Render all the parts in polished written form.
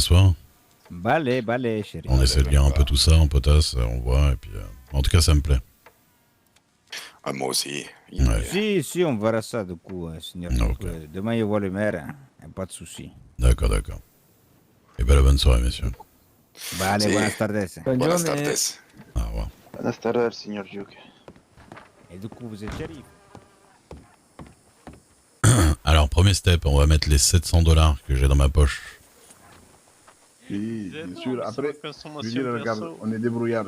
s'asseoir. Balai, chérie. On essaie de lire un peu tout ça en potasse, on voit, et puis... en tout cas, ça me plaît. Ah, moi aussi. Ouais. Si, on verra ça du coup, Seigneur Duke. Ok. Demain, il voit le maire, hein, pas de souci. D'accord. Et la bonne soirée, messieurs. Vale, Sí. buenas tardes. Buenas tardes. Au revoir. Buenas tardes, señor Duke. Et du coup, vous êtes shérif? Alors, premier step, on va mettre les 700$ que j'ai dans ma poche. Oui, bien sûr. Après, je veux consommation dire, regarde, perso. on est débrouillard.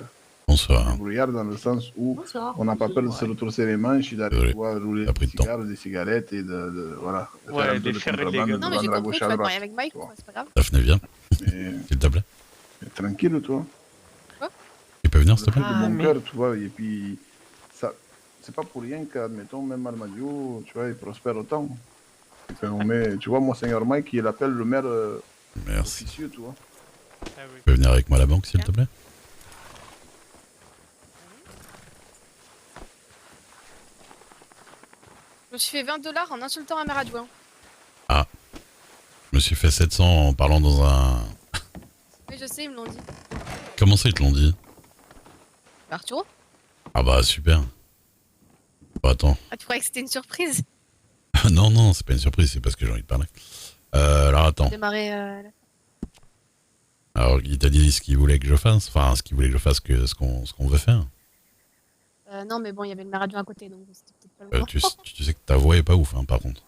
Bonsoir. Débrouillard dans le sens où Bonsoir. on n'a pas peur de se retrousser les manches et d'aller Désolé. pouvoir rouler Ça a pris des de temps. cigares, des cigarettes et voilà, de Ouais, faire un des peu de faire contrebande, illégaux. de Non, mais j'ai vendre à compris, gauche tu à vas te droite. marier avec Mike, tu vois. quoi, c'est pas grave. Daphné, viens, Mais, s'il te plaît. mais tranquille, toi. Tu peux venir, s'il te Le plaît? fait de bon mais- cœur, tu vois, et puis ça, c'est pas pour rien qu'admettons, même Almadio, tu vois, il prospère autant. Et puis on met, tu vois, Monseigneur Mike, il appelle le maire Merci. officieux, tu vois. Ah oui. Tu peux venir avec moi à la banque, s'il te plaît? Je me suis fait 20$ en insultant un maire adjoint. Je me suis fait 700 en parlant dans un... Oui, je sais, ils me l'ont dit. Comment ça, ils te l'ont dit? Arturo? Ah bah, super. Bon, attends. Ah, tu croyais que c'était une surprise? Non, c'est pas une surprise, c'est parce que j'ai envie de parler. Alors, attends. Démarrer. Alors, il t'a dit ce qu'il voulait que je fasse? Enfin, ce qu'il voulait que je fasse, ce qu'on veut faire. Non, mais bon, il y avait le maire adjoint à côté, donc c'était peut-être pas le moment. Tu sais que ta voix est pas ouf, hein, par contre.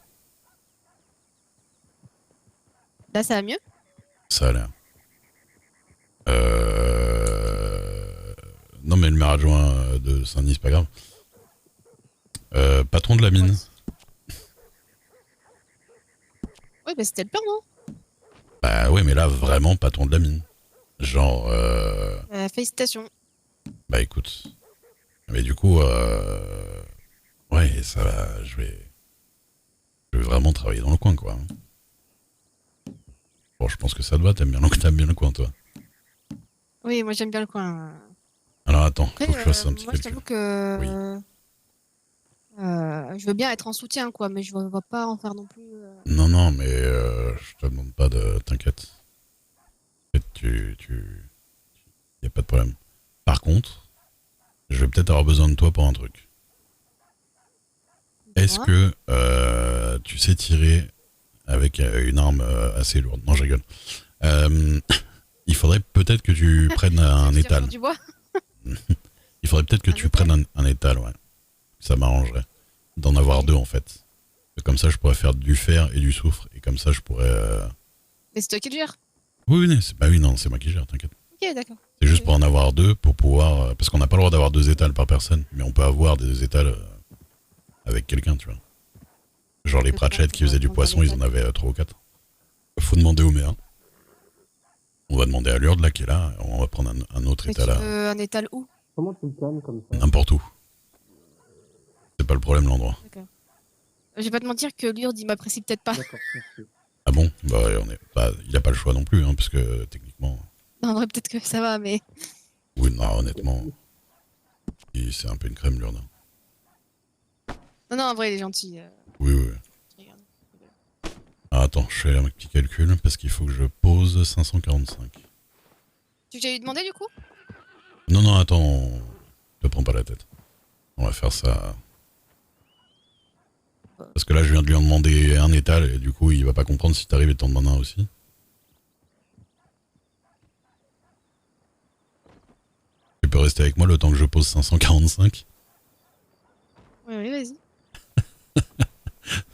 Là, ça va mieux? Ça a l'air. Non, mais le maire adjoint de Saint-Denis, c'est pas grave. Patron de la mine. Oui, bah c'était le plan, non? Bah ouais, mais là, vraiment patron de la mine. Genre, Félicitations. bah écoute. Mais du coup, ouais, ça va, je vais vraiment travailler dans le coin, quoi. Bon, je pense que ça te va, t'aimes bien le coin, toi. Oui, moi j'aime bien le coin. Alors attends, Après, faut que je fasse un petit moi je calcul. t'avoue que. Je veux bien être en soutien, quoi, mais je vois pas en faire non plus. Non, mais je te demande pas de... T'inquiète. Y a pas de problème. Par contre, je vais peut-être avoir besoin de toi pour un truc. Est-ce que tu sais tirer avec une arme assez lourde? Non, je rigole. Il faudrait peut-être que tu prennes un Tu tires étal. sur du bois? Il faudrait peut-être que Un tu étal? prennes un étal, ouais. Ça m'arrangerait. D'en avoir deux, en fait. Comme ça, je pourrais faire du fer et du soufre. Et comme ça, je pourrais... Mais c'est toi qui le gères. Oui, bah oui, non, c'est moi qui gère, t'inquiète. Ok, d'accord. C'est juste pour en avoir deux, pour pouvoir... Parce qu'on n'a pas le droit d'avoir deux étals par personne, mais on peut avoir des étals avec quelqu'un, tu vois. Genre les C'est comment Pratchett qui pour faisaient du prendre un poisson, ils en étal? avaient 3 ou 4. Faut demander au maire. On va demander à Lourdes, là, qui est là, on va prendre un autre Mais tu étal à veux un étal où? Comment tu le calmes comme ça? n'importe où. C'est pas le problème, l'endroit. D'accord. Je vais pas te mentir que Lourdes, il m'apprécie peut-être pas. D'accord, merci. Ah bon? Bah, il a pas le choix non plus, hein, parce que techniquement... Non, en vrai, peut-être que ça va, mais. Oui, non, honnêtement, c'est un peu une crème, Lourdes. Non, en vrai, il est gentil. Oui. Je regarde. Ah, attends, je fais un petit calcul, parce qu'il faut que je pose 545. Tu veux que j'aille lui demander du coup? Non, attends, te prends pas la tête. On va faire ça... Parce que là, je viens de lui en demander un étal, et du coup, il va pas comprendre si t'arrives et t'en demandes un aussi. Tu peux rester avec moi le temps que je pose 545. Oui, vas-y.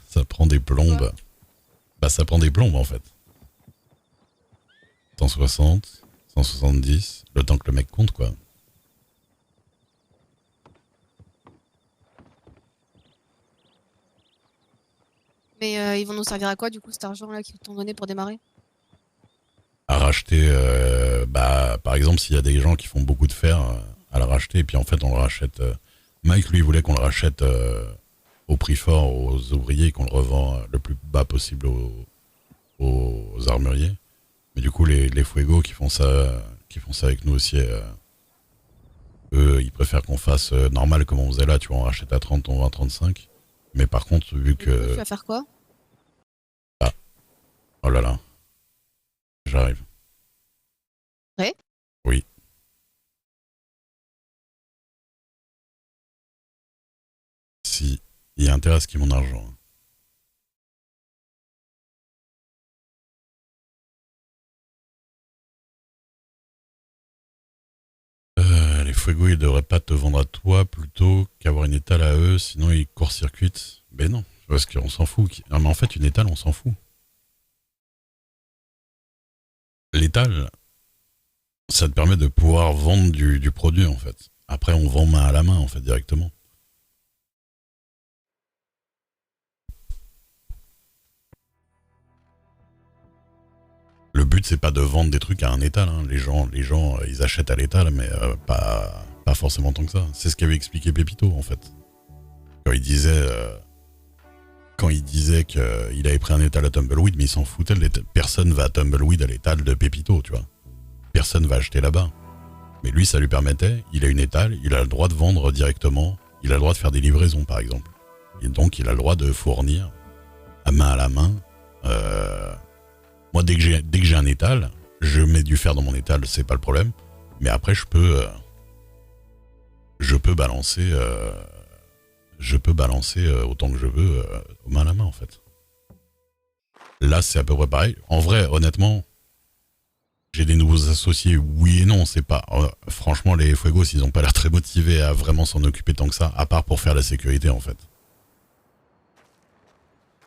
Ça prend des plombes. Bah, ça prend des plombes, en fait. 160, 170, le temps que le mec compte, quoi. Mais ils vont nous servir à quoi du coup cet argent-là qu'ils t'ont donné pour démarrer? À racheter, bah, par exemple, s'il y a des gens qui font beaucoup de fer, à le racheter, et puis en fait, on le rachète. Mike, lui, voulait qu'on le rachète au prix fort aux ouvriers, qu'on le revend le plus bas possible aux armuriers. Mais du coup, les Fuego qui font ça avec nous aussi, eux, ils préfèrent qu'on fasse normal comme on faisait là, tu vois, on rachète à 30, on vend à 35. Mais par contre, vu Et du coup, que... tu vas faire quoi? Oh là là. J'arrive. Ouais. Oui. Si, il y a intérêt à ce qu'il y ait mon argent. Les Fuego, ils devraient pas te vendre à toi plutôt qu'avoir une étale à eux, sinon ils court-circuitent. Ben non, parce qu'on s'en fout. Non, mais en fait, une étale, on s'en fout. L'étale, ça te permet de pouvoir vendre du produit, en fait. Après, on vend main à la main, en fait, directement. Le but, c'est pas de vendre des trucs à un étal. Hein. Les gens, ils achètent à l'étal, mais pas forcément tant que ça. C'est ce qu'avait expliqué Pépito, en fait. Quand il disait qu'il avait pris un étal à Tumbleweed, mais il s'en foutait. Personne va à Tumbleweed à l'étal de Pépito, tu vois. Personne va acheter là-bas. Mais lui, ça lui permettait, il a une étale, il a le droit de vendre directement, il a le droit de faire des livraisons, par exemple. Et donc, il a le droit de fournir à la main. Moi, dès que j'ai un étal, je mets du fer dans mon étal, c'est pas le problème. Mais après, je peux balancer autant que je veux aux mains à la main, en fait. Là, c'est à peu près pareil. En vrai, honnêtement, j'ai des nouveaux associés, oui et non. C'est pas franchement, les Fuegos, ils ont pas l'air très motivés à vraiment s'en occuper tant que ça, à part pour faire la sécurité, en fait.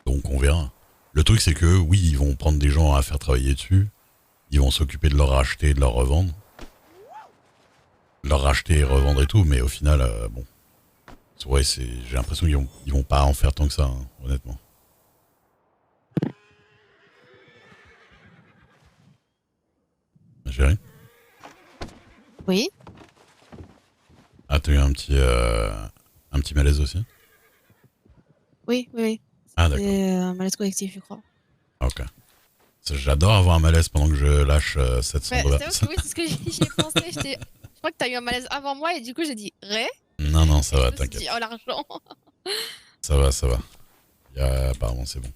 Donc, on verra. Le truc, c'est que oui, ils vont prendre des gens à faire travailler dessus. Ils vont s'occuper de leur racheter et de leur revendre. Leur racheter et revendre et tout, mais au final, bon. Ouais, j'ai l'impression qu'ils vont pas en faire tant que ça, hein, honnêtement. Chérie ? Oui. Ah, t'as eu un petit malaise aussi ? Oui. Ah, d'accord. C'est un malaise collectif, je crois. Ok. J'adore avoir un malaise pendant que je lâche 700 Ouais, dollars. c'est ce que j'y ai pensé. Je crois que t'as eu un malaise avant moi et du coup j'ai dit Ré. Non, ça Et va, je me suis t'inquiète. dit, oh l'argent. Ça va. Apparemment, c'est bon.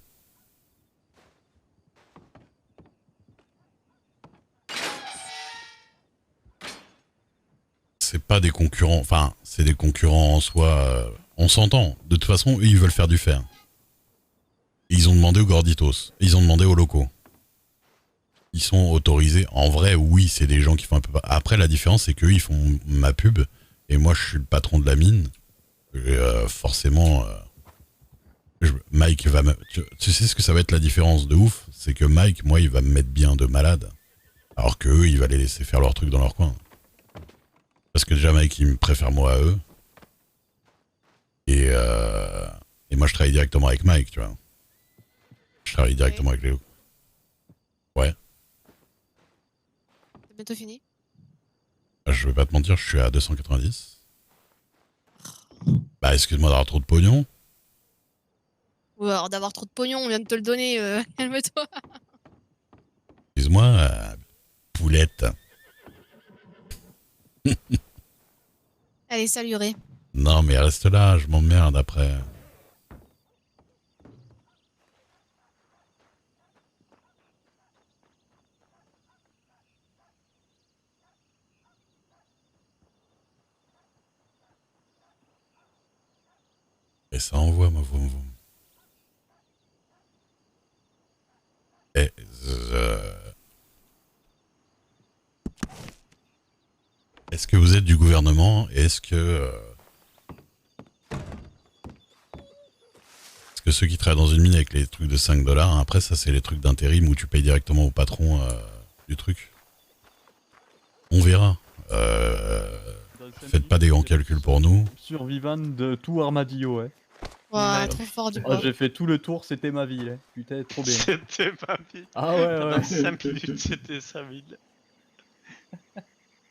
C'est pas des concurrents, enfin, c'est des concurrents en soi. On s'entend. De toute façon, eux, ils veulent faire du fer. Ils ont demandé aux Gorditos. Ils ont demandé aux locaux. Ils sont autorisés. En vrai, oui, c'est des gens qui font un peu. Après, la différence, c'est qu'eux, ils font ma pub. Et moi, je suis le patron de la mine. Et, forcément, Mike va me. Tu sais ce que ça va être la différence de ouf? C'est que Mike, moi, il va me mettre bien de malade. Alors que eux, il va les laisser faire leur truc dans leur coin. Parce que déjà, Mike, il me préfère moi à eux. Et moi, je travaille directement avec Mike, tu vois. Je travaille directement avec Léo. Ouais. C'est bientôt fini. Je vais pas te mentir, je suis à 290. Bah, excuse-moi d'avoir trop de pognon. Ou alors d'avoir trop de pognon, on vient de te le donner, calme-toi. Excuse-moi, poulette. Allez, salut Ré. Non, mais reste là, je m'emmerde après. Et ça envoie, moi, vous. Eh, est-ce que vous êtes du gouvernement? Est-ce que ceux qui travaillent dans une mine avec les trucs de 5 dollars, après ça c'est les trucs d'intérim où tu payes directement au patron du truc. On verra. Faites pas des grands calculs pour nous. Survivant de tout Armadillo, ouais. Ouais, trop fort du coup. Ah, j'ai fait tout le tour, c'était ma vie, là. Putain, trop bien. C'était ma vie. Ah ouais, Pendant ouais. 5 minutes, c'était sa vie.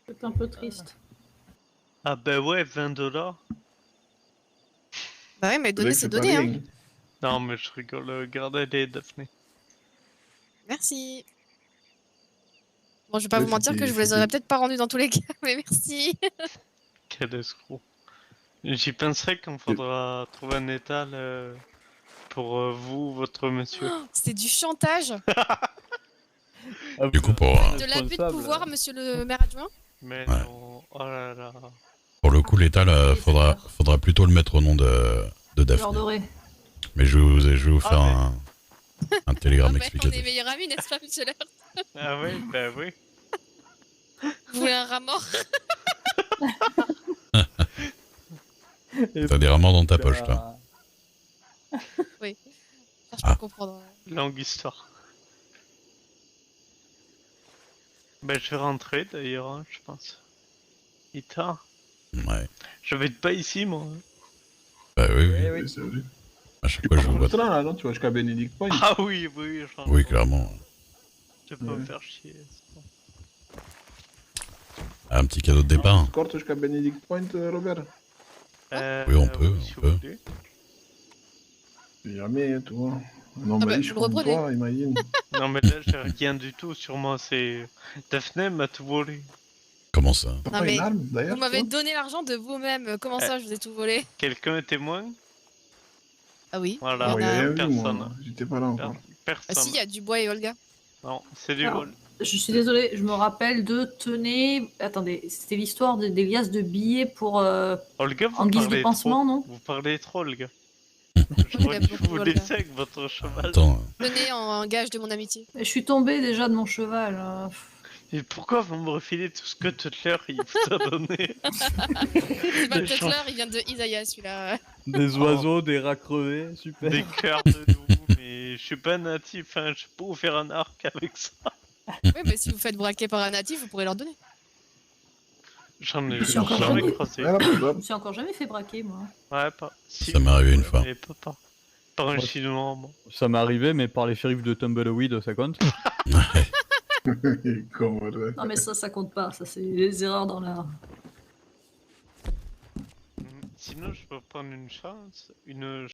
C'est un peu triste. Ah ben ouais, 20 dollars. Bah ouais, mais donner, c'est donner, hein. Non, mais je rigole. Regardez-les, Daphné. Merci. Bon, je vais pas vous mentir que je vous les aurais peut-être pas rendus dans tous les cas, mais merci. Quel escroc. J'y penserai quand faudra trouver un étal pour vous, votre monsieur. C'était du chantage. Du coup, pour, De l'abus de Responsable, pouvoir, monsieur le maire adjoint? Mais Ouais. non, oh là là. pour le coup, l'État, là, faudra plutôt le mettre au nom de Genre Daphné. doré. Mais je vais vous faire Ah, un télégramme Ah, bah, on est explicatif. meilleurs amis, n'est-ce pas, monsieur Lair? Ah oui, bah oui. Vous voulez un rat mort? T'as des rats morts dans ta poche, toi. Oui. Ça, je Ah. peux comprendre. Longue histoire. Bah je vais rentrer d'ailleurs, hein, je pense. Il est tard. Ouais. Je vais être pas ici, moi. Bah oui, oui. Eh oui. Oui, c'est vrai. À chaque fois, je vous vois. Maintenant, là, non, tu vas jusqu'à Benedict Point. Ah oui, oui, j'en Oui, clairement. Je peux me Ouais. faire chier. c'est bon. Un petit cadeau de départ. Escorte jusqu'à Benedict Point, Robert. Oui, on peut, si on vous peut. voulez. Jamais, tu vois. Non, Ah mais bah, je vous le comme reprenez. toi, imagine. Non mais là j'ai rien du tout sur moi, c'est... Daphné m'a tout volé. Comment ça? T'as Non, pas mais une arme, d'ailleurs, Vous m'avez toi donné l'argent de vous-même. Comment ça, je vous ai tout volé? Quelqu'un est témoin? Ah oui. Voilà. Moi, Il y en a- rien vu, personne. moi. J'étais pas là encore. Ah Personne. si, il y a Dubois et Olga. Non, c'est du Alors, vol. Je suis désolée, je me rappelle de tenez. Attendez, c'était l'histoire des liasses de billets pour Olga, vous en guise de parlez pansement, trop. non? Vous parlez trop, Olga. Il J'aurais aime dû beaucoup vous Olga. laisser avec votre cheval. Attends, Tenez en gage de mon amitié. Je suis tombée déjà de mon cheval. Et pourquoi vous me refilez tout ce que Tutler il vous a donné? C'est pas Des le gens- Tutler, il vient de Isaiah celui-là. Des oiseaux, des rats crevés, super. Des cœurs de loup, mais je suis pas natif, hein, je peux vous faire un arc avec ça. Oui, mais si vous faites braquer par un natif, vous pourrez leur donner. J'en ai Je suis encore jamais jamais. croisé. Voilà, Je hop. me suis encore jamais fait braquer, moi. Ouais, pas. Si, Ça m'est arrivé une ouais, fois. mais pas. Par un Ouais. chinois, moi. Ça m'est arrivé, mais par les shérifs de Tumbleweed, ça compte. Comme, ouais. Non, mais ça compte pas. Ça, c'est les erreurs dans la. Sinon, je peux prendre une chance, une